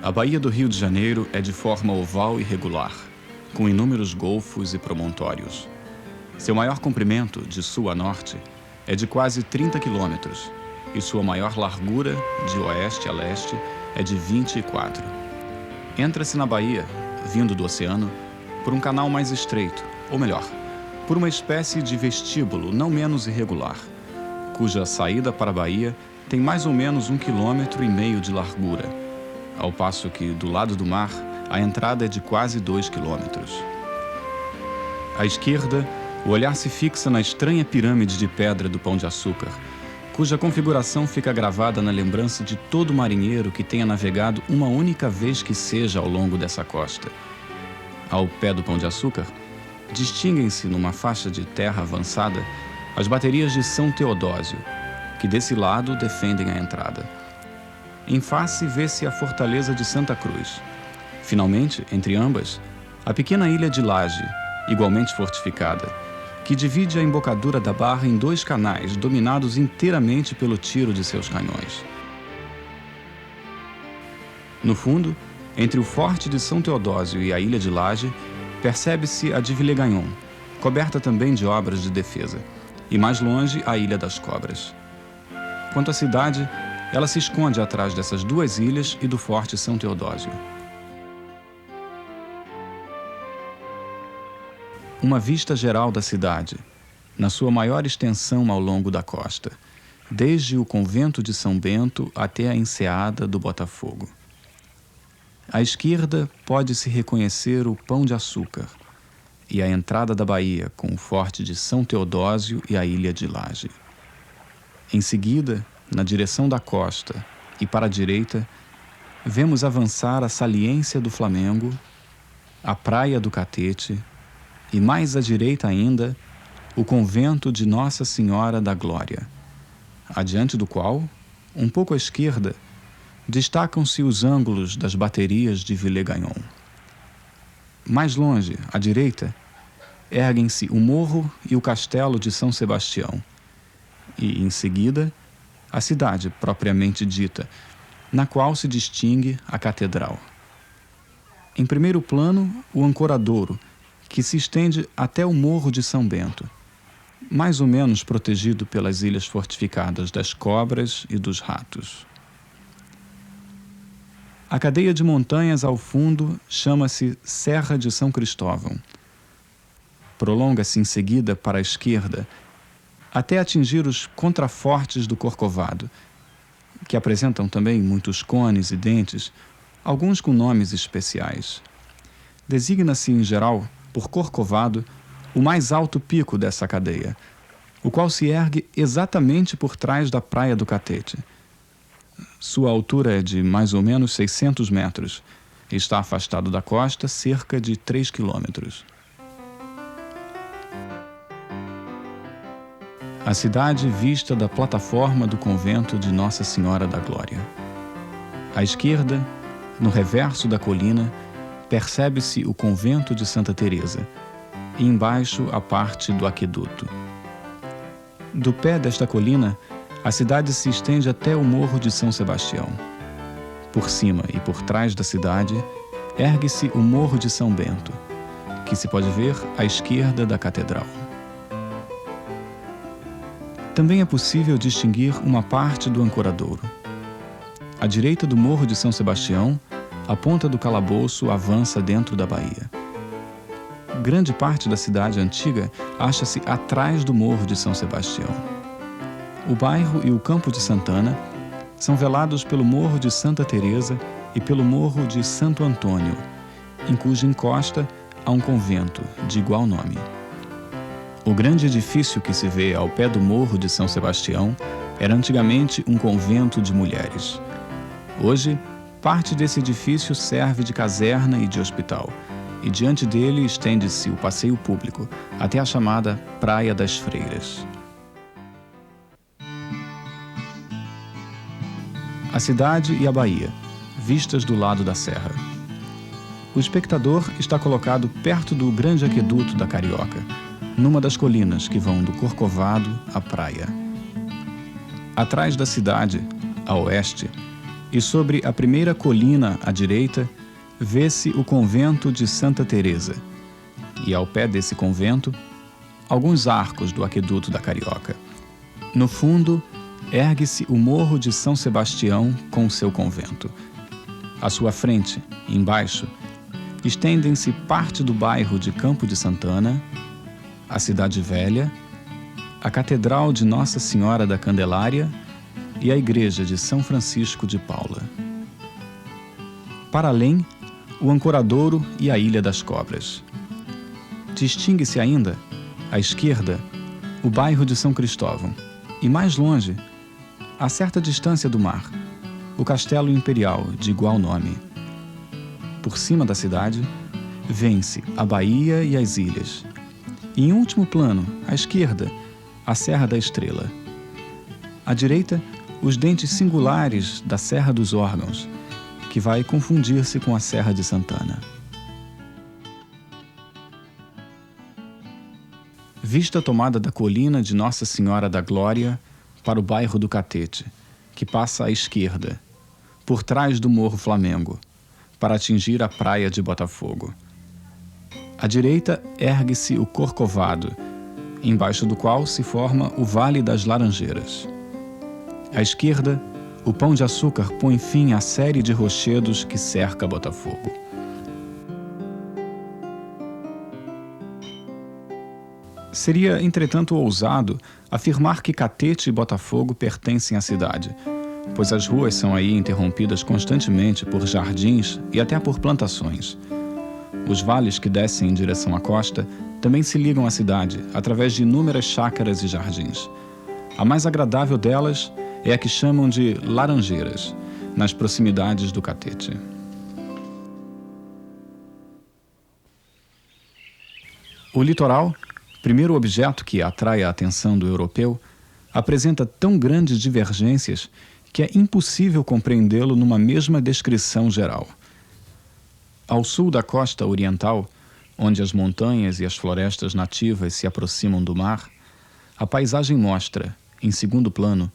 A Baía do Rio de Janeiro é de forma oval e regular, com inúmeros golfos e promontórios. Seu maior comprimento, de sul a norte, é de quase 30 quilômetros, e sua maior largura, de oeste a leste, é de 24. Entra-se na Baía, vindo do oceano, por um canal mais estreito, ou melhor, por uma espécie de vestíbulo não menos irregular, cuja saída para a Baía tem mais ou menos 1,5 km de largura, ao passo que, do lado do mar, a entrada é de quase 2 quilômetros. À esquerda, o olhar se fixa na estranha pirâmide de pedra do Pão de Açúcar, cuja configuração fica gravada na lembrança de todo marinheiro que tenha navegado uma única vez que seja ao longo dessa costa. Ao pé do Pão de Açúcar, distinguem-se numa faixa de terra avançada as baterias de São Teodósio, que desse lado defendem a entrada. Em face vê-se a fortaleza de Santa Cruz. Finalmente, entre ambas, a pequena ilha de Laje, igualmente fortificada, que divide a embocadura da barra em 2 canais dominados inteiramente pelo tiro de seus canhões. No fundo, entre o forte de São Teodósio e a ilha de Laje, percebe-se a de Villegagnon, coberta também de obras de defesa, e mais longe a Ilha das Cobras. Quanto à cidade, ela se esconde atrás dessas 2 ilhas e do forte São Teodósio. Uma vista geral da cidade, na sua maior extensão ao longo da costa, desde o convento de São Bento até a enseada do Botafogo. À esquerda pode-se reconhecer o Pão de Açúcar e a entrada da Baía com o forte de São Teodósio e a ilha de Laje. Em seguida, na direção da costa e para a direita, vemos avançar a saliência do Flamengo, a praia do Catete e, mais à direita ainda, o convento de Nossa Senhora da Glória, adiante do qual, um pouco à esquerda, destacam-se os ângulos das baterias de Villegagnon. Mais longe, à direita, erguem-se o morro e o castelo de São Sebastião, e, em seguida, a cidade propriamente dita, na qual se distingue a catedral. Em primeiro plano, o ancoradouro, que se estende até o Morro de São Bento, mais ou menos protegido pelas ilhas fortificadas das Cobras e dos Ratos. A cadeia de montanhas ao fundo chama-se Serra de São Cristóvão. Prolonga-se em seguida para a esquerda, até atingir os contrafortes do Corcovado, que apresentam também muitos cones e dentes, alguns com nomes especiais. Designa-se, em geral, por Corcovado, o mais alto pico dessa cadeia, o qual se ergue exatamente por trás da praia do Catete. Sua altura é de mais ou menos 600 metros e está afastado da costa cerca de 3 quilômetros. A cidade vista da plataforma do convento de Nossa Senhora da Glória. À esquerda, no reverso da colina, percebe-se o convento de Santa Teresa e embaixo a parte do aqueduto. Do pé desta colina, a cidade se estende até o Morro de São Sebastião. Por cima e por trás da cidade, ergue-se o Morro de São Bento, que se pode ver à esquerda da catedral. Também é possível distinguir uma parte do ancoradouro. À direita do Morro de São Sebastião, a ponta do calabouço avança dentro da baía. Grande parte da cidade antiga acha-se atrás do Morro de São Sebastião. O bairro e o Campo de Santana são velados pelo Morro de Santa Teresa e pelo Morro de Santo Antônio, em cuja encosta há um convento de igual nome. O grande edifício que se vê ao pé do Morro de São Sebastião era antigamente um convento de mulheres. Hoje, parte desse edifício serve de caserna e de hospital, e diante dele estende-se o passeio público até a chamada Praia das Freiras. A cidade e a baía, vistas do lado da serra. O espectador está colocado perto do grande aqueduto da Carioca, numa das colinas que vão do Corcovado à praia. Atrás da cidade, a oeste, e sobre a primeira colina à direita vê-se o convento de Santa Teresa, e ao pé desse convento, alguns arcos do aqueduto da Carioca. No fundo, ergue-se o Morro de São Sebastião com seu convento. À sua frente, embaixo, estendem-se parte do bairro de Campo de Santana, a Cidade Velha, a Catedral de Nossa Senhora da Candelária e a Igreja de São Francisco de Paula. Para além, o Ancoradouro e a Ilha das Cobras. Distingue-se ainda, à esquerda, o bairro de São Cristóvão e, mais longe, a certa distância do mar, o Castelo Imperial de igual nome. Por cima da cidade, vê-se a Bahia e as ilhas. E, em último plano, à esquerda, a Serra da Estrela. À direita, os dentes singulares da Serra dos Órgãos, que vai confundir-se com a Serra de Santana. Vista tomada da colina de Nossa Senhora da Glória para o bairro do Catete, que passa à esquerda, por trás do Morro Flamengo, para atingir a praia de Botafogo. À direita ergue-se o Corcovado, embaixo do qual se forma o Vale das Laranjeiras. À esquerda, o Pão de Açúcar põe fim à série de rochedos que cerca Botafogo. Seria, entretanto, ousado afirmar que Catete e Botafogo pertencem à cidade, pois as ruas são aí interrompidas constantemente por jardins e até por plantações. Os vales que descem em direção à costa também se ligam à cidade através de inúmeras chácaras e jardins. A mais agradável delas é a que chamam de Laranjeiras, nas proximidades do Catete. O litoral, primeiro objeto que atrai a atenção do europeu, apresenta tão grandes divergências que é impossível compreendê-lo numa mesma descrição geral. Ao sul da costa oriental, onde as montanhas e as florestas nativas se aproximam do mar, a paisagem mostra, em segundo plano,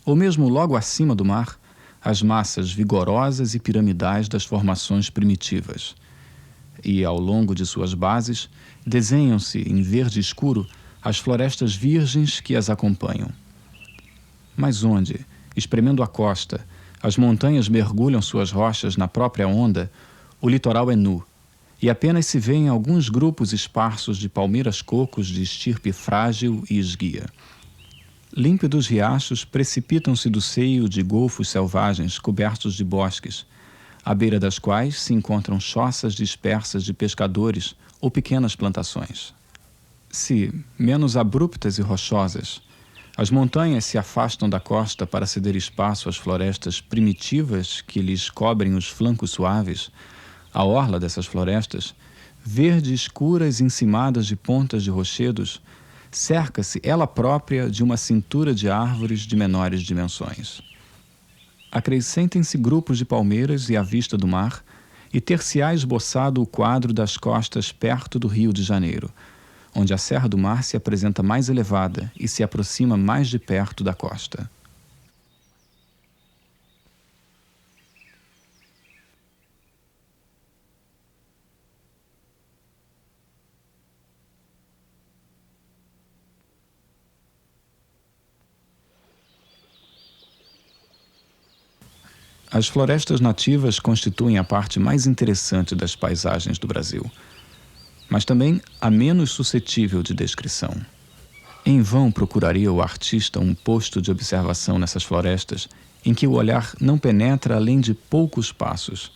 ou mesmo logo acima do mar, as massas vigorosas e piramidais das formações primitivas. E, ao longo de suas bases, desenham-se, em verde escuro, as florestas virgens que as acompanham. Mas onde, espremendo a costa, as montanhas mergulham suas rochas na própria onda, o litoral é nu, e apenas se vêem alguns grupos esparsos de palmeiras-cocos de estirpe frágil e esguia. Límpidos riachos precipitam-se do seio de golfos selvagens cobertos de bosques, à beira das quais se encontram choças dispersas de pescadores ou pequenas plantações. Se, menos abruptas e rochosas, as montanhas se afastam da costa para ceder espaço às florestas primitivas que lhes cobrem os flancos suaves, a orla dessas florestas, verde escuras encimadas de pontas de rochedos, cerca-se ela própria de uma cintura de árvores de menores dimensões. Acrescentem-se grupos de palmeiras e à vista do mar, e ter-se-á esboçado o quadro das costas perto do Rio de Janeiro, onde a Serra do Mar se apresenta mais elevada e se aproxima mais de perto da costa. As florestas nativas constituem a parte mais interessante das paisagens do Brasil, mas também a menos suscetível de descrição. Em vão procuraria o artista um posto de observação nessas florestas em que o olhar não penetra além de poucos passos.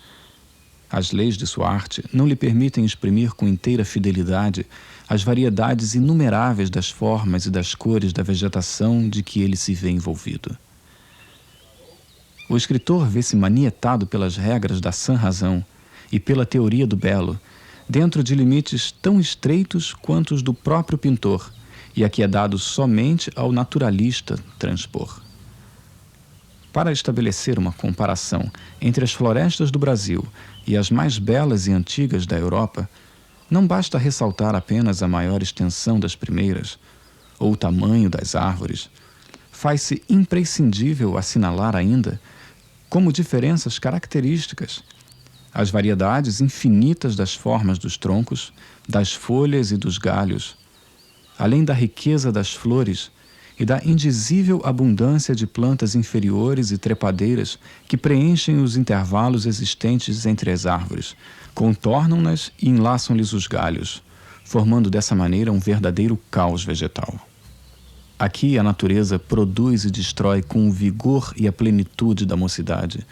As leis de sua arte não lhe permitem exprimir com inteira fidelidade as variedades inumeráveis das formas e das cores da vegetação de que ele se vê envolvido. O escritor vê-se manietado pelas regras da sã-razão e pela teoria do belo, dentro de limites tão estreitos quanto os do próprio pintor, e a que é dado somente ao naturalista transpor. Para estabelecer uma comparação entre as florestas do Brasil e as mais belas e antigas da Europa, não basta ressaltar apenas a maior extensão das primeiras, ou o tamanho das árvores. Faz-se imprescindível assinalar ainda como diferenças características. As variedades infinitas das formas dos troncos, das folhas e dos galhos, além da riqueza das flores e da indizível abundância de plantas inferiores e trepadeiras que preenchem os intervalos existentes entre as árvores, contornam-nas e enlaçam-lhes os galhos, formando dessa maneira um verdadeiro caos vegetal. Aqui a natureza produz e destrói com o vigor e a plenitude da mocidade.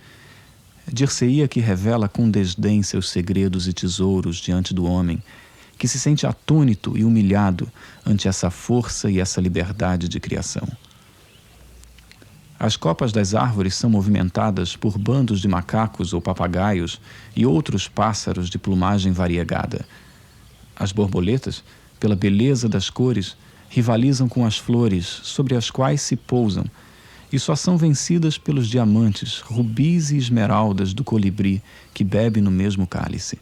Dir-se-ia que revela com desdém seus segredos e tesouros diante do homem, que se sente atônito e humilhado ante essa força e essa liberdade de criação. As copas das árvores são movimentadas por bandos de macacos ou papagaios e outros pássaros de plumagem variegada. As borboletas, pela beleza das cores, rivalizam com as flores sobre as quais se pousam e só são vencidas pelos diamantes, rubis e esmeraldas do colibri que bebe no mesmo cálice.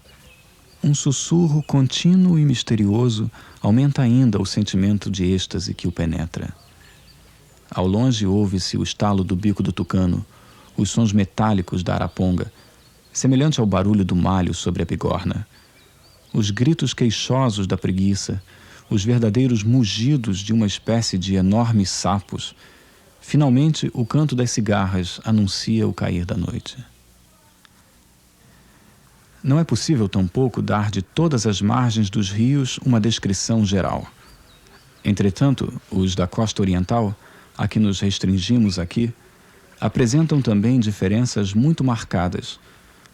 Um sussurro contínuo e misterioso aumenta ainda o sentimento de êxtase que o penetra. Ao longe ouve-se o estalo do bico do tucano, os sons metálicos da araponga, semelhante ao barulho do malho sobre a bigorna, os gritos queixosos da preguiça, os verdadeiros mugidos de uma espécie de enormes sapos. Finalmente, o canto das cigarras anuncia o cair da noite. Não é possível, tampouco, dar de todas as margens dos rios uma descrição geral. Entretanto, os da costa oriental, a que nos restringimos aqui, apresentam também diferenças muito marcadas,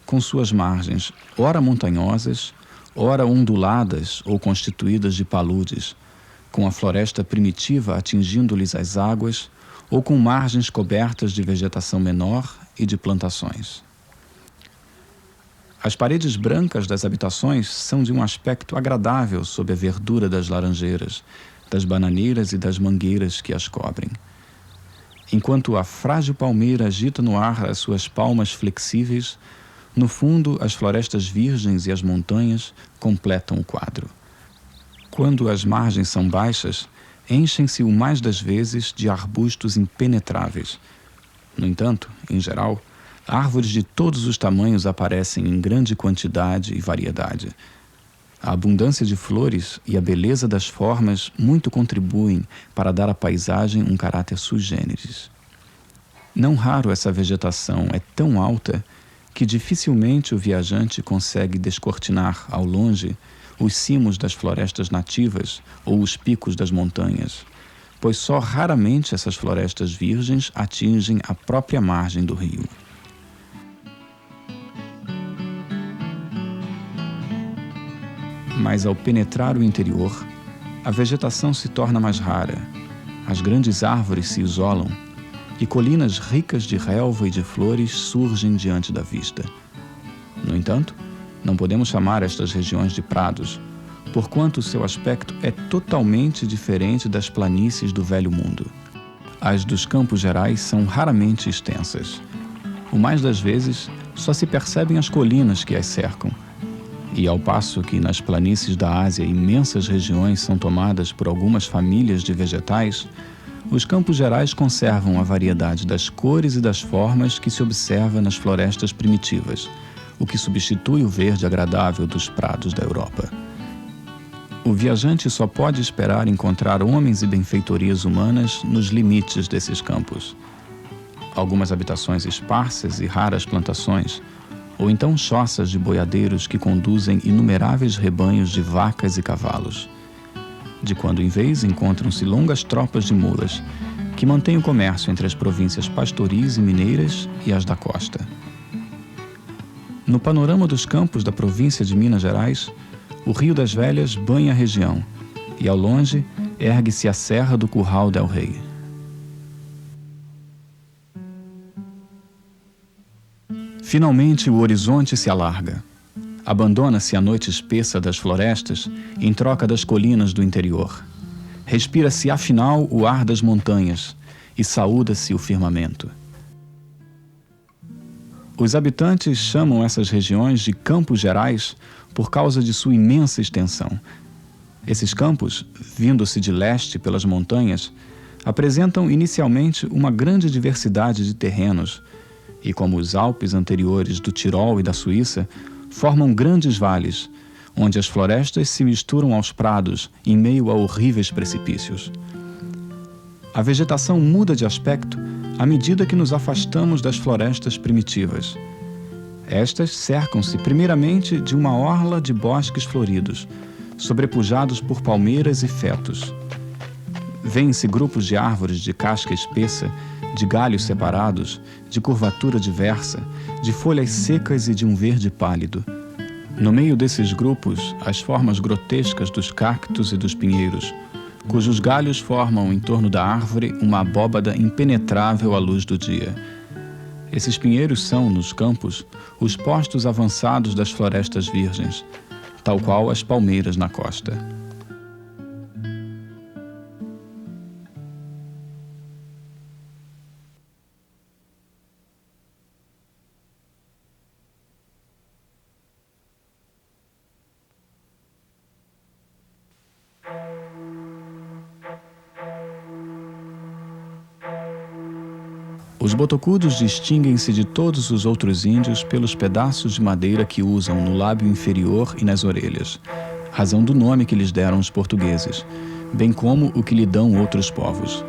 com suas margens ora montanhosas, ora onduladas ou constituídas de paludes, com a floresta primitiva atingindo-lhes as águas, ou com margens cobertas de vegetação menor e de plantações. As paredes brancas das habitações são de um aspecto agradável sob a verdura das laranjeiras, das bananeiras e das mangueiras que as cobrem. Enquanto a frágil palmeira agita no ar as suas palmas flexíveis, no fundo as florestas virgens e as montanhas completam o quadro. Quando as margens são baixas, enchem-se o mais das vezes de arbustos impenetráveis. No entanto, em geral, árvores de todos os tamanhos aparecem em grande quantidade e variedade. A abundância de flores e a beleza das formas muito contribuem para dar à paisagem um caráter sui generis. Não raro essa vegetação é tão alta que dificilmente o viajante consegue descortinar ao longe os cimos das florestas nativas ou os picos das montanhas, pois só raramente essas florestas virgens atingem a própria margem do rio. Mas ao penetrar o interior, a vegetação se torna mais rara, as grandes árvores se isolam e colinas ricas de relva e de flores surgem diante da vista. No entanto, não podemos chamar estas regiões de prados, porquanto seu aspecto é totalmente diferente das planícies do Velho Mundo. As dos Campos Gerais são raramente extensas. O mais das vezes, só se percebem as colinas que as cercam, e ao passo que nas planícies da Ásia imensas regiões são tomadas por algumas famílias de vegetais, os Campos Gerais conservam a variedade das cores e das formas que se observa nas florestas primitivas, o que substitui o verde agradável dos prados da Europa. O viajante só pode esperar encontrar homens e benfeitorias humanas nos limites desses campos. Algumas habitações esparsas e raras plantações, ou então choças de boiadeiros que conduzem inumeráveis rebanhos de vacas e cavalos. De quando em vez encontram-se longas tropas de mulas, que mantêm o comércio entre as províncias pastoris e mineiras e as da costa. No panorama dos campos da província de Minas Gerais, o Rio das Velhas banha a região, e ao longe ergue-se a Serra do Curral del Rei. Finalmente o horizonte se alarga. Abandona-se a noite espessa das florestas em troca das colinas do interior. Respira-se afinal o ar das montanhas e saúda-se o firmamento. Os habitantes chamam essas regiões de Campos Gerais por causa de sua imensa extensão. Esses campos, vindo-se de leste pelas montanhas, apresentam inicialmente uma grande diversidade de terrenos e como os Alpes anteriores do Tirol e da Suíça, formam grandes vales, onde as florestas se misturam aos prados em meio a horríveis precipícios. A vegetação muda de aspecto à medida que nos afastamos das florestas primitivas. Estas cercam-se primeiramente de uma orla de bosques floridos, sobrepujados por palmeiras e fetos. Vêem-se grupos de árvores de casca espessa, de galhos separados, de curvatura diversa, de folhas secas e de um verde pálido. No meio desses grupos, as formas grotescas dos cactos e dos pinheiros, cujos galhos formam em torno da árvore uma abóbada impenetrável à luz do dia. Esses pinheiros são, nos campos, os postos avançados das florestas virgens, tal qual as palmeiras na costa. Os botocudos distinguem-se de todos os outros índios pelos pedaços de madeira que usam no lábio inferior e nas orelhas, razão do nome que lhes deram os portugueses, bem como o que lhe dão outros povos.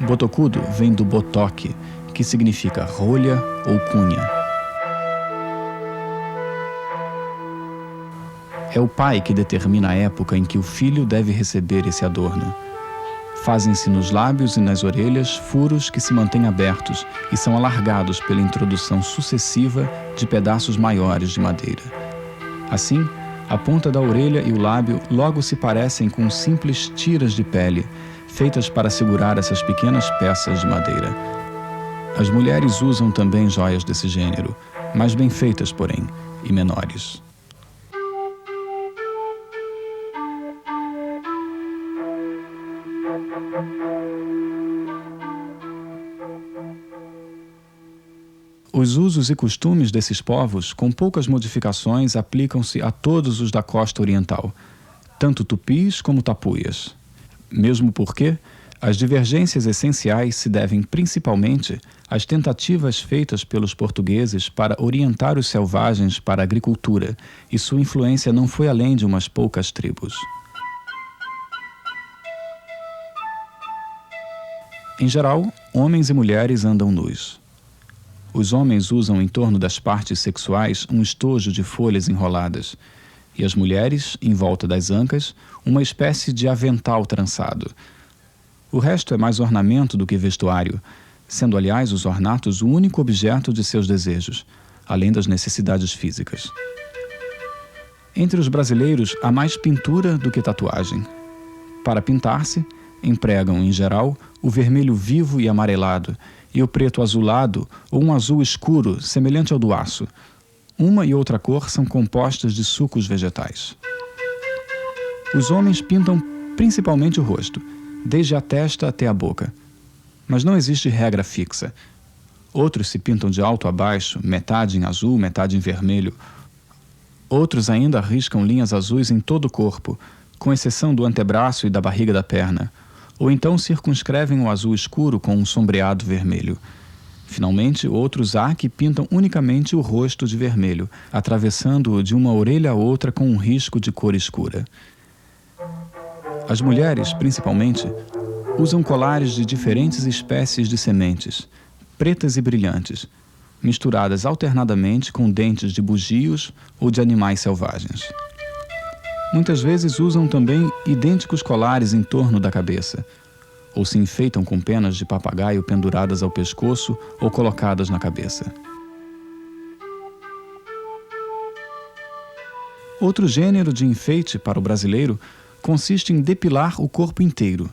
Botocudo vem do botoque, que significa rolha ou cunha. É o pai que determina a época em que o filho deve receber esse adorno. Fazem-se nos lábios e nas orelhas furos que se mantêm abertos e são alargados pela introdução sucessiva de pedaços maiores de madeira. Assim, a ponta da orelha e o lábio logo se parecem com simples tiras de pele, feitas para segurar essas pequenas peças de madeira. As mulheres usam também joias desse gênero, mais bem feitas, porém, e menores. Os usos e costumes desses povos, com poucas modificações, aplicam-se a todos os da costa oriental, tanto tupis como tapuias. Mesmo porque as divergências essenciais se devem principalmente às tentativas feitas pelos portugueses para orientar os selvagens para a agricultura, e sua influência não foi além de umas poucas tribos. Em geral, homens e mulheres andam nus. Os homens usam em torno das partes sexuais um estojo de folhas enroladas, e as mulheres, em volta das ancas, uma espécie de avental trançado. O resto é mais ornamento do que vestuário, sendo, aliás, os ornatos o único objeto de seus desejos, além das necessidades físicas. Entre os brasileiros, há mais pintura do que tatuagem. Para pintar-se, empregam, em geral, o vermelho vivo e amarelado, e o preto azulado ou um azul escuro, semelhante ao do aço. Uma e outra cor são compostas de sucos vegetais. Os homens pintam principalmente o rosto, desde a testa até a boca. Mas não existe regra fixa. Outros se pintam de alto a baixo, metade em azul, metade em vermelho. Outros ainda arriscam linhas azuis em todo o corpo, com exceção do antebraço e da barriga da perna. Ou então circunscrevem o azul escuro com um sombreado vermelho. Finalmente, outros há que pintam unicamente o rosto de vermelho, atravessando-o de uma orelha a outra com um risco de cor escura. As mulheres, principalmente, usam colares de diferentes espécies de sementes, pretas e brilhantes, misturadas alternadamente com dentes de bugios ou de animais selvagens. Muitas vezes usam também idênticos colares em torno da cabeça, ou se enfeitam com penas de papagaio penduradas ao pescoço ou colocadas na cabeça. Outro gênero de enfeite para o brasileiro consiste em depilar o corpo inteiro.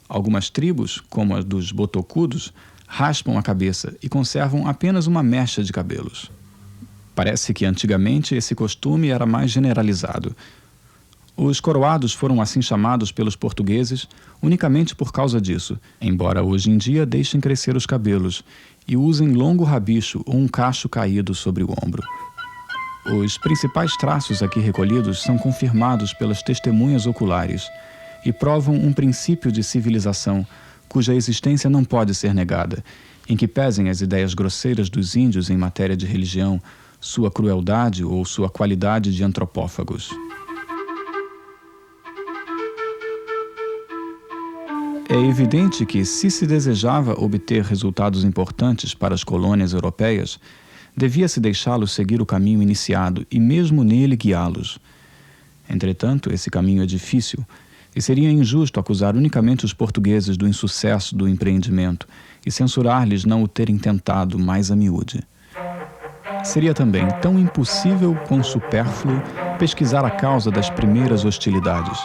Algumas tribos, como a dos botocudos, raspam a cabeça e conservam apenas uma mecha de cabelos. Parece que antigamente esse costume era mais generalizado. Os coroados foram assim chamados pelos portugueses unicamente por causa disso, embora hoje em dia deixem crescer os cabelos e usem longo rabicho ou um cacho caído sobre o ombro. Os principais traços aqui recolhidos são confirmados pelas testemunhas oculares e provam um princípio de civilização cuja existência não pode ser negada, em que pesem as ideias grosseiras dos índios em matéria de religião, sua crueldade ou sua qualidade de antropófagos. É evidente que, se desejava obter resultados importantes para as colônias europeias, devia-se deixá-los seguir o caminho iniciado e mesmo nele guiá-los. Entretanto, esse caminho é difícil e seria injusto acusar unicamente os portugueses do insucesso do empreendimento e censurar-lhes não o terem tentado mais a miúde. Seria também tão impossível quanto supérfluo pesquisar a causa das primeiras hostilidades.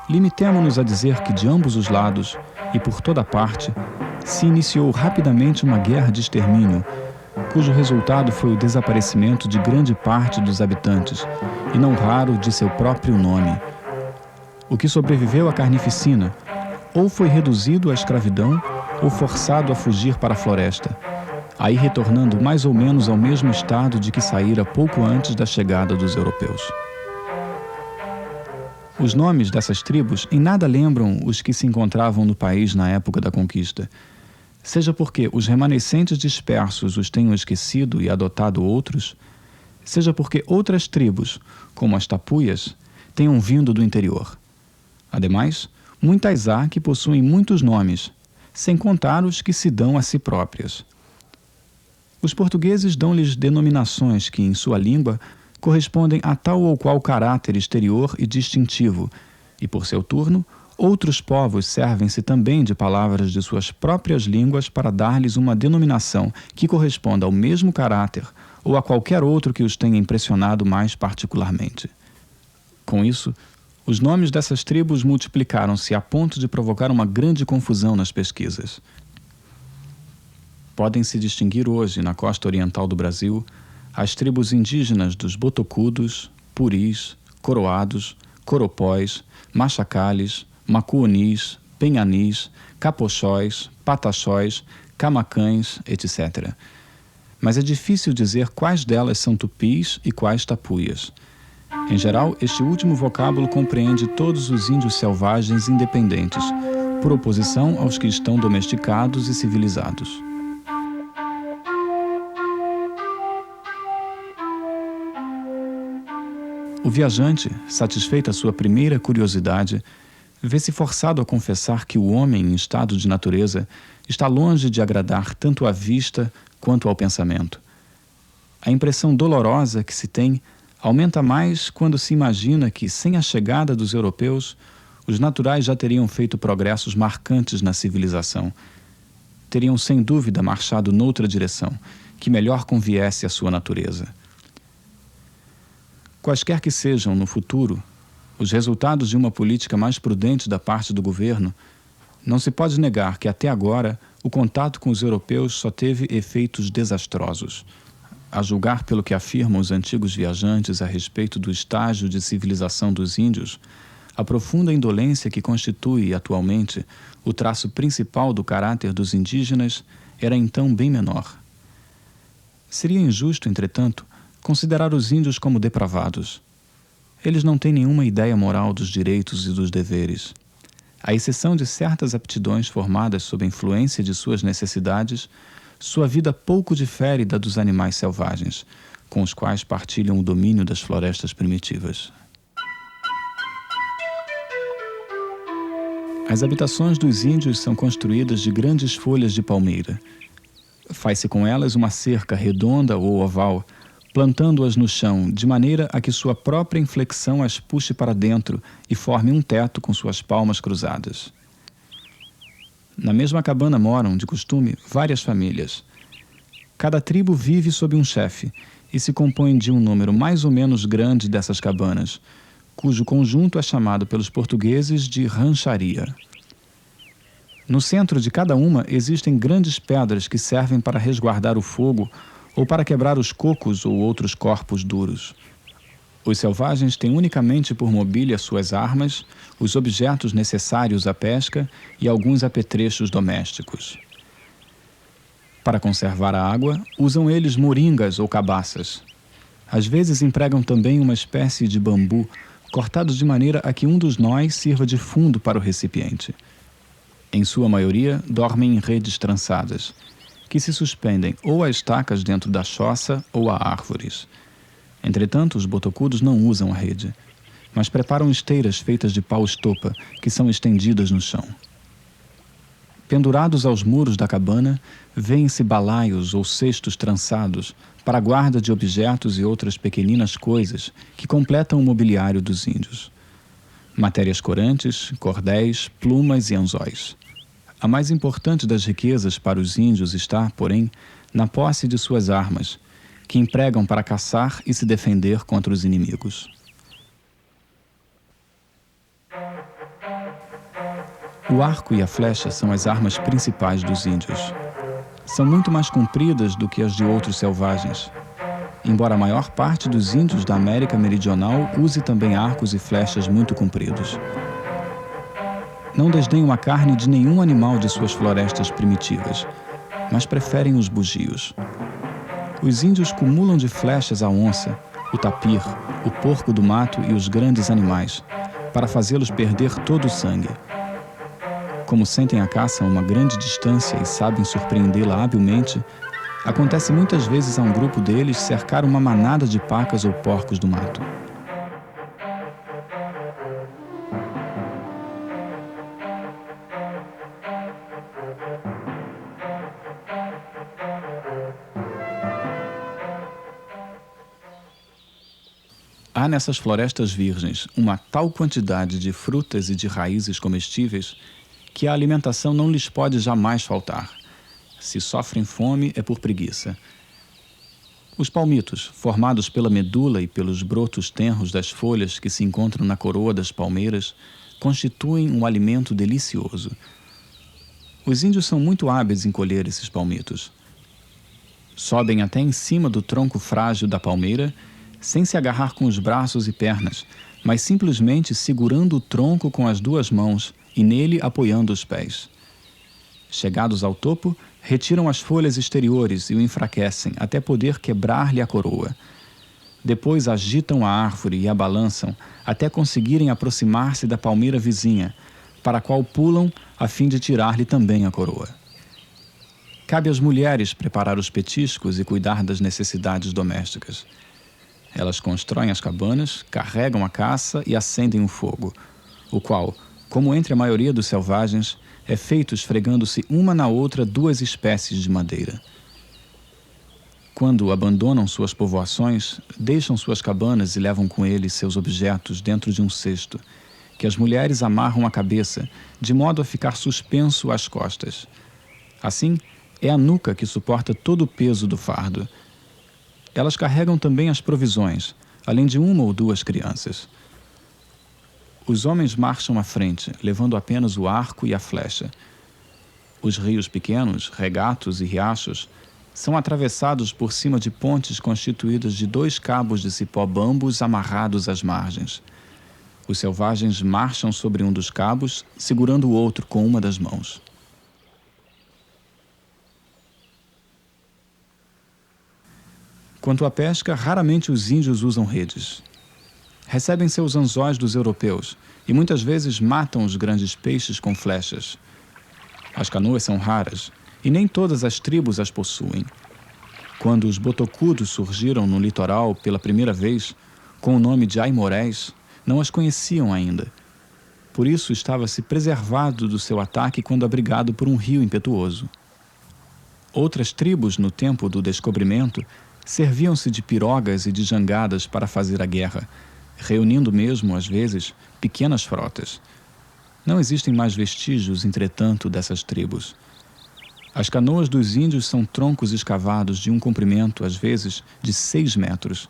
Limitemo-nos a dizer que de ambos os lados, e por toda parte, se iniciou rapidamente uma guerra de extermínio, cujo resultado foi o desaparecimento de grande parte dos habitantes, e não raro de seu próprio nome. O que sobreviveu à carnificina, ou foi reduzido à escravidão, ou forçado a fugir para a floresta, aí retornando mais ou menos ao mesmo estado de que saíra pouco antes da chegada dos europeus. Os nomes dessas tribos em nada lembram os que se encontravam no país na época da conquista, seja porque os remanescentes dispersos os tenham esquecido e adotado outros, seja porque outras tribos, como as tapuias, tenham vindo do interior. Ademais, muitas há que possuem muitos nomes, sem contar os que se dão a si próprias. Os portugueses dão-lhes denominações que, em sua língua, correspondem a tal ou qual caráter exterior e distintivo, e, por seu turno, outros povos servem-se também de palavras de suas próprias línguas para dar-lhes uma denominação que corresponda ao mesmo caráter ou a qualquer outro que os tenha impressionado mais particularmente. Com isso, os nomes dessas tribos multiplicaram-se a ponto de provocar uma grande confusão nas pesquisas. Podem-se distinguir hoje, na costa oriental do Brasil, as tribos indígenas dos Botocudos, Puris, Coroados, Coropós, Machacales, Macuunis, Penhanis, Capochóis, Pataxóis, Camacães, etc. Mas é difícil dizer quais delas são tupis e quais tapuias. Em geral, este último vocábulo compreende todos os índios selvagens independentes, por oposição aos que estão domesticados e civilizados. O viajante, satisfeita sua primeira curiosidade, vê-se forçado a confessar que o homem em estado de natureza está longe de agradar tanto à vista quanto ao pensamento. A impressão dolorosa que se tem aumenta mais quando se imagina que, sem a chegada dos europeus, os naturais já teriam feito progressos marcantes na civilização. Teriam sem dúvida marchado noutra direção, que melhor conviesse à sua natureza. Quaisquer que sejam, no futuro, os resultados de uma política mais prudente da parte do governo, não se pode negar que, até agora, o contato com os europeus só teve efeitos desastrosos. A julgar pelo que afirmam os antigos viajantes a respeito do estágio de civilização dos índios, a profunda indolência que constitui, atualmente, o traço principal do caráter dos indígenas era então bem menor. Seria injusto, entretanto, considerar os índios como depravados. Eles não têm nenhuma ideia moral dos direitos e dos deveres. À exceção de certas aptidões formadas sob a influência de suas necessidades, sua vida pouco difere da dos animais selvagens, com os quais partilham o domínio das florestas primitivas. As habitações dos índios são construídas de grandes folhas de palmeira. Faz-se com elas uma cerca redonda ou oval, plantando-as no chão, de maneira a que sua própria inflexão as puxe para dentro e forme um teto com suas palmas cruzadas. Na mesma cabana moram, de costume, várias famílias. Cada tribo vive sob um chefe e se compõe de um número mais ou menos grande dessas cabanas, cujo conjunto é chamado pelos portugueses de rancharia. No centro de cada uma existem grandes pedras que servem para resguardar o fogo ou para quebrar os cocos ou outros corpos duros. Os selvagens têm unicamente por mobília suas armas, os objetos necessários à pesca e alguns apetrechos domésticos. Para conservar a água, usam eles moringas ou cabaças. Às vezes empregam também uma espécie de bambu, cortado de maneira a que um dos nós sirva de fundo para o recipiente. Em sua maioria, dormem em redes trançadas, que se suspendem ou a estacas dentro da choça ou a árvores. Entretanto, os botocudos não usam a rede, mas preparam esteiras feitas de pau-estopa que são estendidas no chão. Pendurados aos muros da cabana, vêem-se balaios ou cestos trançados para a guarda de objetos e outras pequeninas coisas que completam o mobiliário dos índios. Matérias corantes, cordéis, plumas e anzóis. A mais importante das riquezas para os índios está, porém, na posse de suas armas, que empregam para caçar e se defender contra os inimigos. O arco e a flecha são as armas principais dos índios. São muito mais compridas do que as de outros selvagens, embora a maior parte dos índios da América Meridional use também arcos e flechas muito compridos. Não desdenham a carne de nenhum animal de suas florestas primitivas, mas preferem os bugios. Os índios cumulam de flechas a onça, o tapir, o porco do mato e os grandes animais, para fazê-los perder todo o sangue. Como sentem a caça a uma grande distância e sabem surpreendê-la habilmente, acontece muitas vezes a um grupo deles cercar uma manada de pacas ou porcos do mato. Há nessas florestas virgens uma tal quantidade de frutas e de raízes comestíveis que a alimentação não lhes pode jamais faltar. Se sofrem fome, é por preguiça. Os palmitos, formados pela medula e pelos brotos tenros das folhas que se encontram na coroa das palmeiras, constituem um alimento delicioso. Os índios são muito hábeis em colher esses palmitos. Sobem até em cima do tronco frágil da palmeira, sem se agarrar com os braços e pernas, mas simplesmente segurando o tronco com as duas mãos e nele apoiando os pés. Chegados ao topo, retiram as folhas exteriores e o enfraquecem até poder quebrar-lhe a coroa. Depois agitam a árvore e a balançam até conseguirem aproximar-se da palmeira vizinha, para a qual pulam a fim de tirar-lhe também a coroa. Cabe às mulheres preparar os petiscos e cuidar das necessidades domésticas. Elas constroem as cabanas, carregam a caça e acendem o fogo, o qual, como entre a maioria dos selvagens, é feito esfregando-se uma na outra duas espécies de madeira. Quando abandonam suas povoações, deixam suas cabanas e levam com eles seus objetos dentro de um cesto, que as mulheres amarram à cabeça, de modo a ficar suspenso às costas. Assim, é a nuca que suporta todo o peso do fardo. Elas carregam também as provisões, além de uma ou duas crianças. Os homens marcham à frente, levando apenas o arco e a flecha. Os rios pequenos, regatos e riachos são atravessados por cima de pontes constituídas de 2 cabos de cipó bambus amarrados às margens. Os selvagens marcham sobre um dos cabos, segurando o outro com uma das mãos. Quanto à pesca, raramente os índios usam redes. Recebem seus anzóis dos europeus e muitas vezes matam os grandes peixes com flechas. As canoas são raras e nem todas as tribos as possuem. Quando os botocudos surgiram no litoral pela primeira vez, com o nome de aimorés, não as conheciam ainda. Por isso estava-se preservado do seu ataque quando abrigado por um rio impetuoso. Outras tribos, no tempo do descobrimento, serviam-se de pirogas e de jangadas para fazer a guerra, reunindo mesmo, às vezes, pequenas frotas. Não existem mais vestígios, entretanto, dessas tribos. As canoas dos índios são troncos escavados de um comprimento, às vezes, de 6 metros.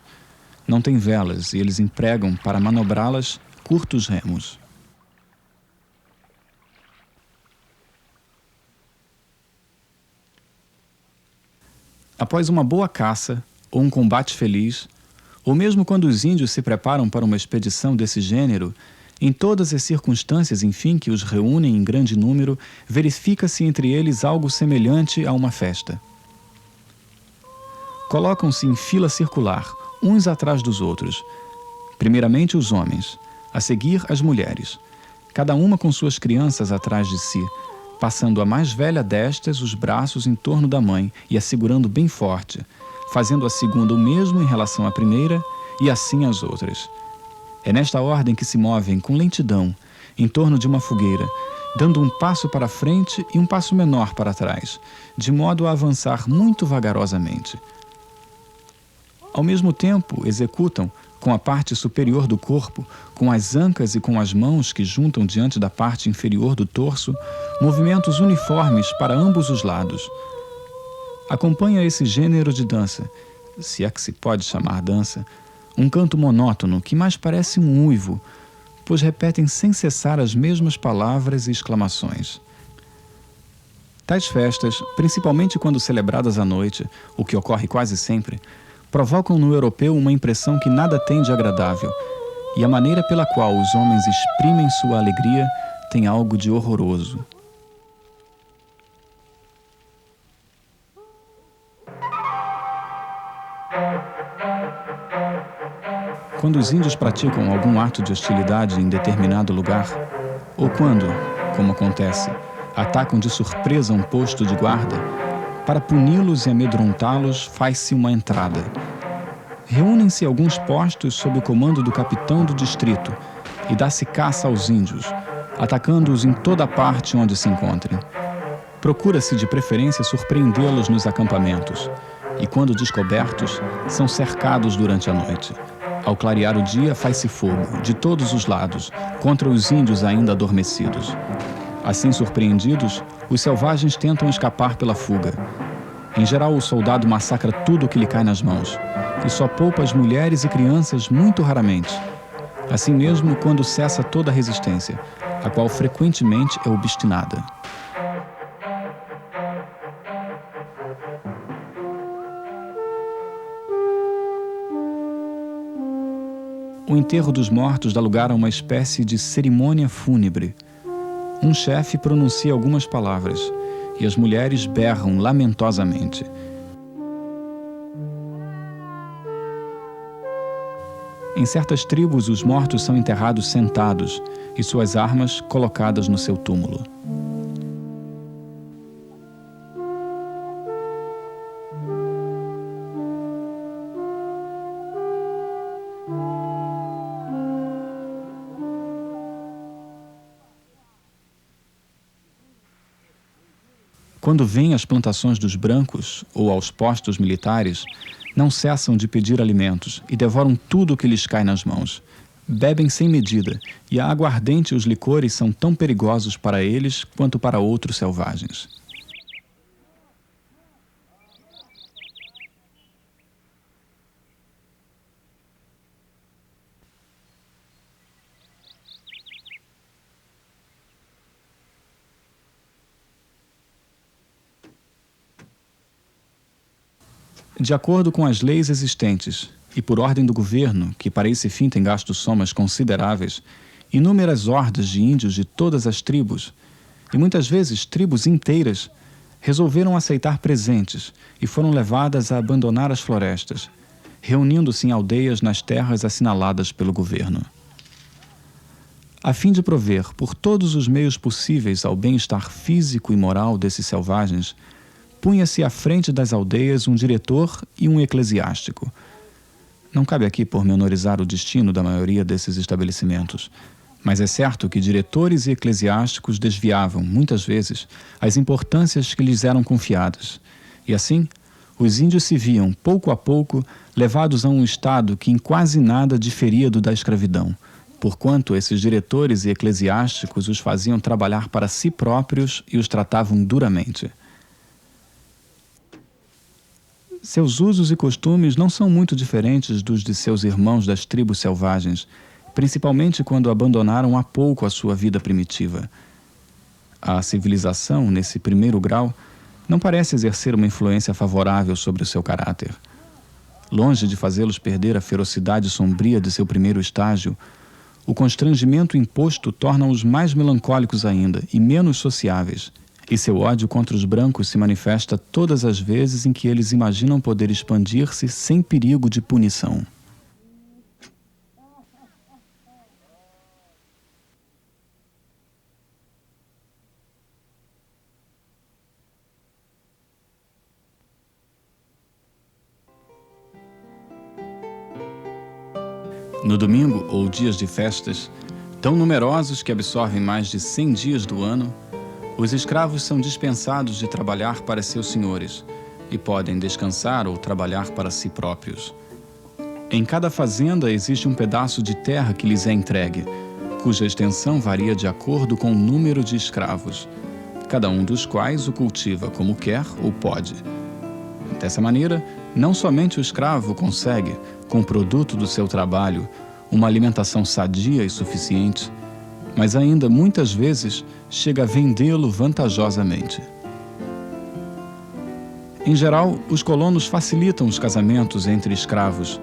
Não têm velas e eles empregam, para manobrá-las, curtos remos. Após uma boa caça, ou um combate feliz, ou mesmo quando os índios se preparam para uma expedição desse gênero, em todas as circunstâncias, enfim, que os reúnem em grande número, verifica-se entre eles algo semelhante a uma festa. Colocam-se em fila circular, uns atrás dos outros. Primeiramente os homens, a seguir as mulheres, cada uma com suas crianças atrás de si, passando a mais velha destas os braços em torno da mãe e a segurando bem forte, fazendo a segunda o mesmo em relação à primeira e assim as outras. É nesta ordem que se movem com lentidão, em torno de uma fogueira, dando um passo para frente e um passo menor para trás, de modo a avançar muito vagarosamente. Ao mesmo tempo, executam, com a parte superior do corpo, com as ancas e com as mãos que juntam diante da parte inferior do torso, movimentos uniformes para ambos os lados. Acompanha esse gênero de dança, se é que se pode chamar dança, um canto monótono que mais parece um uivo, pois repetem sem cessar as mesmas palavras e exclamações. Tais festas, principalmente quando celebradas à noite, o que ocorre quase sempre, provocam no europeu uma impressão que nada tem de agradável, e a maneira pela qual os homens exprimem sua alegria tem algo de horroroso. Quando os índios praticam algum ato de hostilidade em determinado lugar, ou quando, como acontece, atacam de surpresa um posto de guarda, para puni-los e amedrontá-los faz-se uma entrada. Reúnem-se alguns postos sob o comando do capitão do distrito e dá-se caça aos índios, atacando-os em toda parte onde se encontrem. Procura-se de preferência surpreendê-los nos acampamentos, e quando descobertos, são cercados durante a noite. Ao clarear o dia, faz-se fogo, de todos os lados, contra os índios ainda adormecidos. Assim surpreendidos, os selvagens tentam escapar pela fuga. Em geral, o soldado massacra tudo o que lhe cai nas mãos, e só poupa as mulheres e crianças muito raramente. Assim mesmo, quando cessa toda a resistência, a qual frequentemente é obstinada. O enterro dos mortos dá lugar a uma espécie de cerimônia fúnebre. Um chefe pronuncia algumas palavras, e as mulheres berram lamentosamente. Em certas tribos, os mortos são enterrados sentados e suas armas colocadas no seu túmulo. Quando vêm às plantações dos brancos ou aos postos militares, não cessam de pedir alimentos e devoram tudo o que lhes cai nas mãos. Bebem sem medida, e a aguardente e os licores são tão perigosos para eles quanto para outros selvagens. De acordo com as leis existentes e por ordem do governo, que para esse fim tem gasto somas consideráveis, inúmeras hordas de índios de todas as tribos, e muitas vezes tribos inteiras, resolveram aceitar presentes e foram levadas a abandonar as florestas, reunindo-se em aldeias nas terras assinaladas pelo governo. A fim de prover por todos os meios possíveis ao bem-estar físico e moral desses selvagens, punha-se à frente das aldeias um diretor e um eclesiástico. Não cabe aqui pormenorizar o destino da maioria desses estabelecimentos, mas é certo que diretores e eclesiásticos desviavam, muitas vezes, as importâncias que lhes eram confiadas, e assim, os índios se viam, pouco a pouco, levados a um estado que em quase nada diferia do da escravidão, porquanto esses diretores e eclesiásticos os faziam trabalhar para si próprios e os tratavam duramente. Seus usos e costumes não são muito diferentes dos de seus irmãos das tribos selvagens, principalmente quando abandonaram há pouco a sua vida primitiva. A civilização, nesse primeiro grau, não parece exercer uma influência favorável sobre o seu caráter. Longe de fazê-los perder a ferocidade sombria de seu primeiro estágio, o constrangimento imposto torna-os mais melancólicos ainda e menos sociáveis, e seu ódio contra os brancos se manifesta todas as vezes em que eles imaginam poder expandir-se sem perigo de punição. No domingo ou dias de festas, tão numerosos que absorvem mais de 100 dias do ano, os escravos são dispensados de trabalhar para seus senhores e podem descansar ou trabalhar para si próprios. Em cada fazenda existe um pedaço de terra que lhes é entregue, cuja extensão varia de acordo com o número de escravos, cada um dos quais o cultiva como quer ou pode. Dessa maneira, não somente o escravo consegue, com o produto do seu trabalho, uma alimentação sadia e suficiente, mas ainda muitas vezes chega a vendê-lo vantajosamente. Em geral, os colonos facilitam os casamentos entre escravos,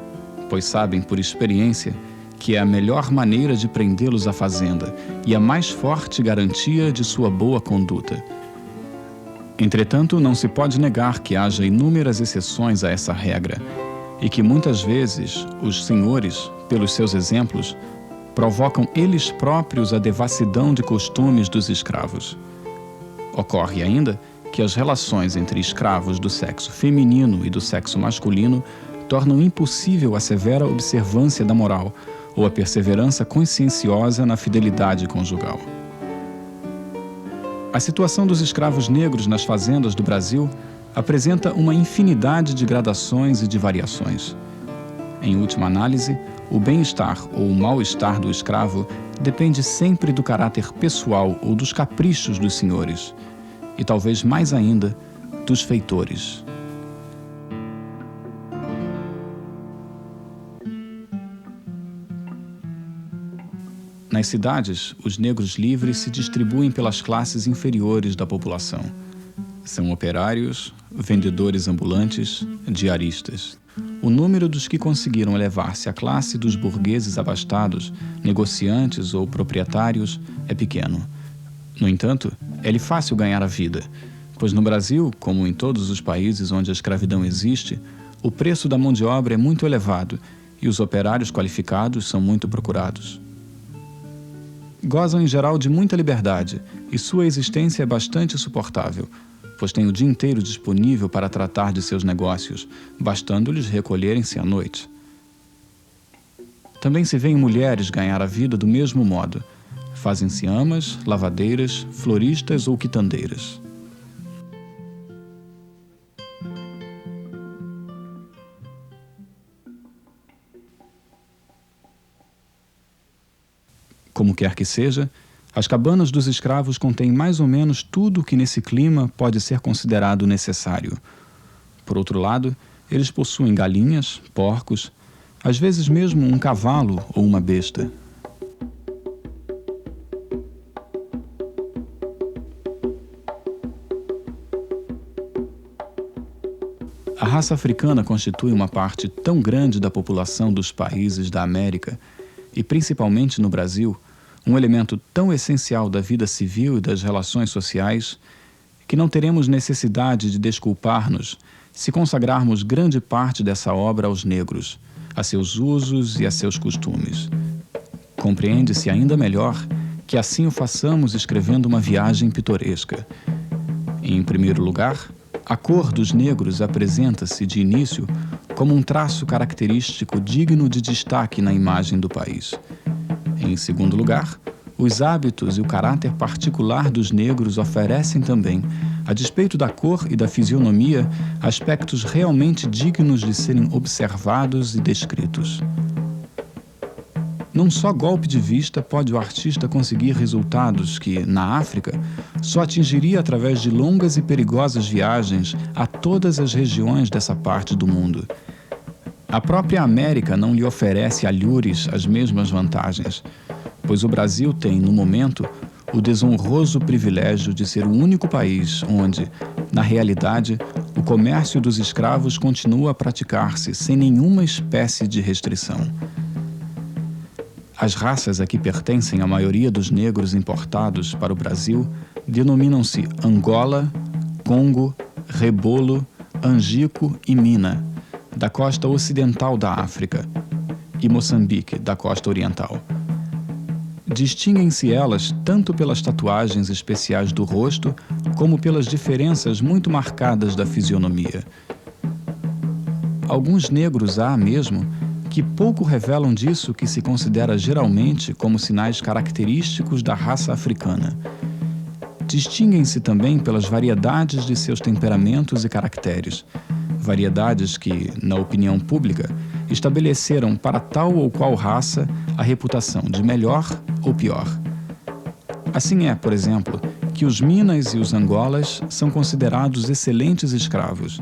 pois sabem por experiência que é a melhor maneira de prendê-los à fazenda e a mais forte garantia de sua boa conduta. Entretanto, não se pode negar que haja inúmeras exceções a essa regra e que muitas vezes os senhores, pelos seus exemplos, provocam eles próprios a devassidão de costumes dos escravos. Ocorre ainda que as relações entre escravos do sexo feminino e do sexo masculino tornam impossível a severa observância da moral ou a perseverança conscienciosa na fidelidade conjugal. A situação dos escravos negros nas fazendas do Brasil apresenta uma infinidade de gradações e de variações. Em última análise, o bem-estar ou o mal-estar do escravo depende sempre do caráter pessoal ou dos caprichos dos senhores, e talvez mais ainda, dos feitores. Nas cidades, os negros livres se distribuem pelas classes inferiores da população. São operários, vendedores ambulantes, diaristas. O número dos que conseguiram elevar-se à classe dos burgueses abastados, negociantes ou proprietários, é pequeno. No entanto, é-lhe fácil ganhar a vida, pois no Brasil, como em todos os países onde a escravidão existe, o preço da mão de obra é muito elevado e os operários qualificados são muito procurados. Gozam em geral de muita liberdade e sua existência é bastante suportável, pois têm o dia inteiro disponível para tratar de seus negócios, bastando-lhes recolherem-se à noite. Também se vêem mulheres ganhar a vida do mesmo modo. Fazem-se amas, lavadeiras, floristas ou quitandeiras. Como quer que seja, as cabanas dos escravos contêm mais ou menos tudo o que nesse clima pode ser considerado necessário. Por outro lado, eles possuem galinhas, porcos, às vezes mesmo um cavalo ou uma besta. A raça africana constitui uma parte tão grande da população dos países da América e, principalmente no Brasil, um elemento tão essencial da vida civil e das relações sociais, que não teremos necessidade de desculpar-nos se consagrarmos grande parte dessa obra aos negros, a seus usos e a seus costumes. Compreende-se ainda melhor que assim o façamos escrevendo uma viagem pitoresca. Em primeiro lugar, a cor dos negros apresenta-se, de início, como um traço característico digno de destaque na imagem do país. Em segundo lugar, os hábitos e o caráter particular dos negros oferecem também, a despeito da cor e da fisionomia, aspectos realmente dignos de serem observados e descritos. Num só golpe de vista pode o artista conseguir resultados que, na África, só atingiria através de longas e perigosas viagens a todas as regiões dessa parte do mundo. A própria América não lhe oferece alhures as mesmas vantagens, pois o Brasil tem, no momento, o desonroso privilégio de ser o único país onde, na realidade, o comércio dos escravos continua a praticar-se sem nenhuma espécie de restrição. As raças a que pertencem a maioria dos negros importados para o Brasil denominam-se Angola, Congo, Rebolo, Angico e Mina, da costa ocidental da África, e Moçambique, da costa oriental. Distinguem-se elas tanto pelas tatuagens especiais do rosto, como pelas diferenças muito marcadas da fisionomia. Alguns negros há mesmo que pouco revelam disso que se considera geralmente como sinais característicos da raça africana. Distinguem-se também pelas variedades de seus temperamentos e caracteres, variedades que, na opinião pública, estabeleceram para tal ou qual raça a reputação de melhor ou pior. Assim é, por exemplo, que os Minas e os Angolas são considerados excelentes escravos.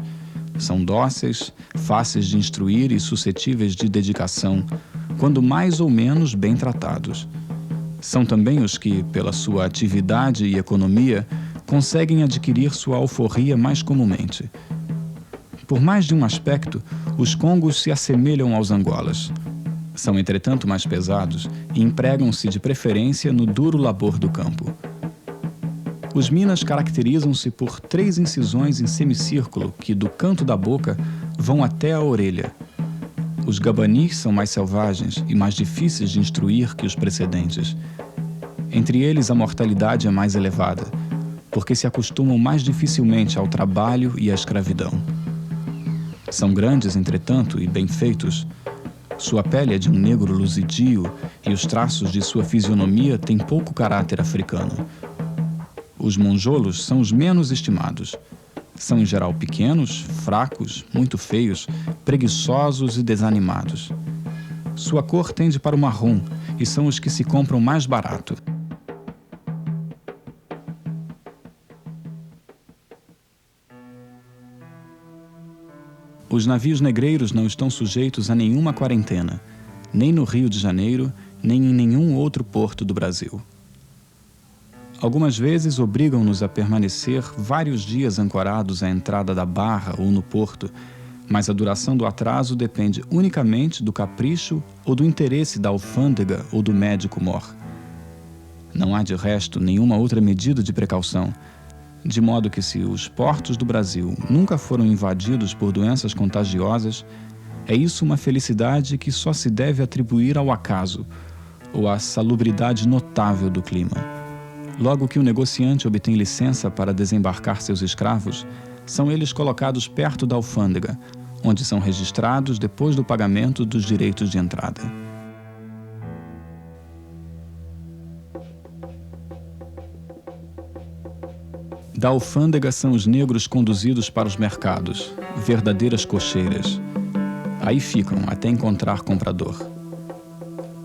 São dóceis, fáceis de instruir e suscetíveis de dedicação, quando mais ou menos bem tratados. São também os que, pela sua atividade e economia, conseguem adquirir sua alforria mais comumente. Por mais de um aspecto, os Congos se assemelham aos Angolas. São, entretanto, mais pesados e empregam-se de preferência no duro labor do campo. Os Minas caracterizam-se por 3 incisões em semicírculo que, do canto da boca, vão até a orelha. Os Gabanis são mais selvagens e mais difíceis de instruir que os precedentes. Entre eles, a mortalidade é mais elevada, porque se acostumam mais dificilmente ao trabalho e à escravidão. São grandes, entretanto, e bem feitos. Sua pele é de um negro luzidio e os traços de sua fisionomia têm pouco caráter africano. Os monjolos são os menos estimados. São em geral pequenos, fracos, muito feios, preguiçosos e desanimados. Sua cor tende para o marrom e são os que se compram mais barato. Os navios negreiros não estão sujeitos a nenhuma quarentena, nem no Rio de Janeiro, nem em nenhum outro porto do Brasil. Algumas vezes obrigam-nos a permanecer vários dias ancorados à entrada da barra ou no porto, mas a duração do atraso depende unicamente do capricho ou do interesse da alfândega ou do médico-mor. Não há, de resto, nenhuma outra medida de precaução, de modo que se os portos do Brasil nunca foram invadidos por doenças contagiosas, é isso uma felicidade que só se deve atribuir ao acaso ou à salubridade notável do clima. Logo que o negociante obtém licença para desembarcar seus escravos, são eles colocados perto da alfândega, onde são registrados depois do pagamento dos direitos de entrada. Da alfândega são os negros conduzidos para os mercados, verdadeiras cocheiras. Aí ficam até encontrar comprador.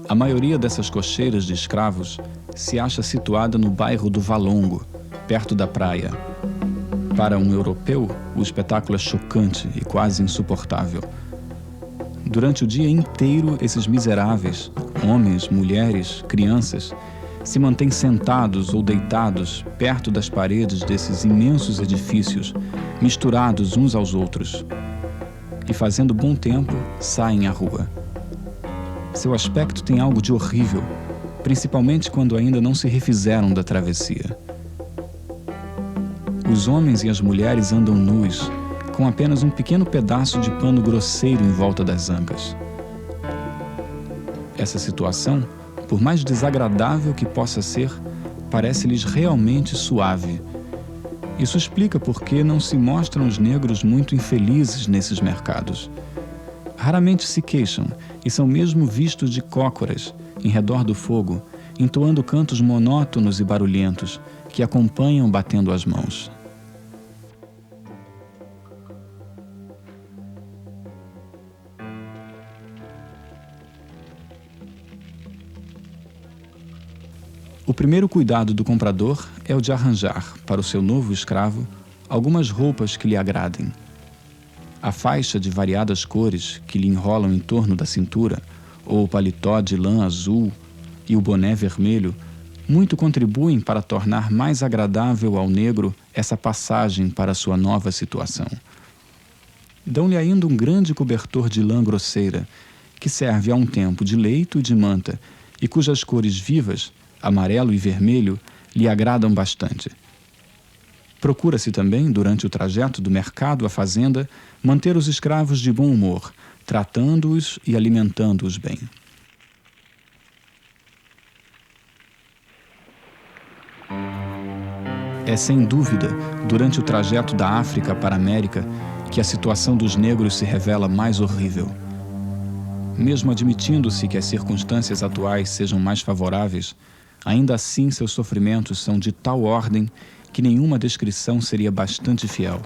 A maioria dessas cocheiras de escravos se acha situada no bairro do Valongo, perto da praia. Para um europeu, o espetáculo é chocante e quase insuportável. Durante o dia inteiro, esses miseráveis, homens, mulheres, crianças, se mantêm sentados ou deitados perto das paredes desses imensos edifícios, misturados uns aos outros. E fazendo bom tempo, saem à rua. Seu aspecto tem algo de horrível, principalmente quando ainda não se refizeram da travessia. Os homens e as mulheres andam nus, com apenas um pequeno pedaço de pano grosseiro em volta das ancas. Essa situação, por mais desagradável que possa ser, parece-lhes realmente suave. Isso explica por que não se mostram os negros muito infelizes nesses mercados. Raramente se queixam e são mesmo vistos de cócoras, em redor do fogo, entoando cantos monótonos e barulhentos que acompanham batendo as mãos. O primeiro cuidado do comprador é o de arranjar, para o seu novo escravo, algumas roupas que lhe agradem. A faixa de variadas cores que lhe enrolam em torno da cintura, ou o paletó de lã azul e o boné vermelho, muito contribuem para tornar mais agradável ao negro essa passagem para sua nova situação. Dão-lhe ainda um grande cobertor de lã grosseira, que serve a um tempo de leito e de manta, e cujas cores vivas, amarelo e vermelho, lhe agradam bastante. Procura-se também, durante o trajeto do mercado à fazenda, manter os escravos de bom humor, tratando-os e alimentando-os bem. É sem dúvida, durante o trajeto da África para a América, que a situação dos negros se revela mais horrível. mesmo admitindo-se que as circunstâncias atuais sejam mais favoráveis, ainda assim seus sofrimentos são de tal ordem que nenhuma descrição seria bastante fiel.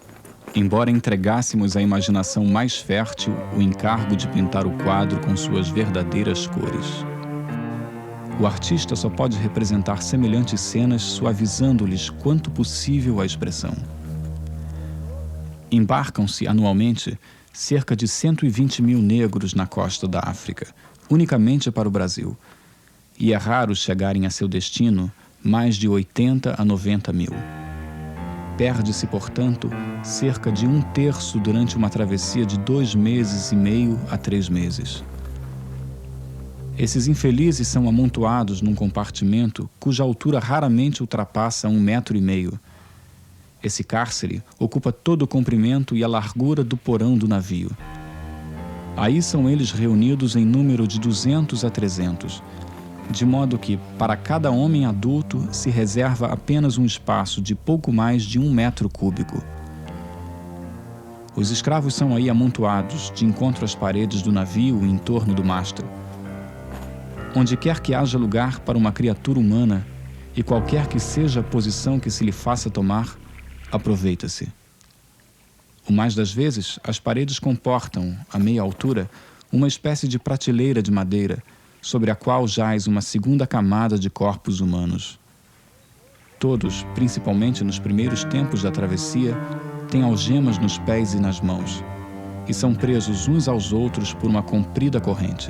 Embora entregássemos à imaginação mais fértil o encargo de pintar o quadro com suas verdadeiras cores. O artista só pode representar semelhantes cenas suavizando-lhes quanto possível a expressão. Embarcam-se anualmente cerca de 120 mil negros na costa da África, unicamente para o Brasil, e é raro chegarem a seu destino mais de 80 a 90 mil. Perde-se, portanto, cerca de 1/3 durante uma travessia de 2 meses e meio a 3 meses. Esses infelizes são amontoados num compartimento cuja altura raramente ultrapassa 1,5 metros. Esse cárcere ocupa todo o comprimento e a largura do porão do navio. Aí são eles reunidos em número de 200 a 300, de modo que, para cada homem adulto, se reserva apenas um espaço de pouco mais de 1 metro cúbico. Os escravos são aí amontoados de encontro às paredes do navio e em torno do mastro. Onde quer que haja lugar para uma criatura humana, e qualquer que seja a posição que se lhe faça tomar, aproveita-se. O mais das vezes, as paredes comportam, a meia altura, uma espécie de prateleira de madeira, sobre a qual jaz uma segunda camada de corpos humanos. Todos, principalmente nos primeiros tempos da travessia, têm algemas nos pés e nas mãos, e são presos uns aos outros por uma comprida corrente.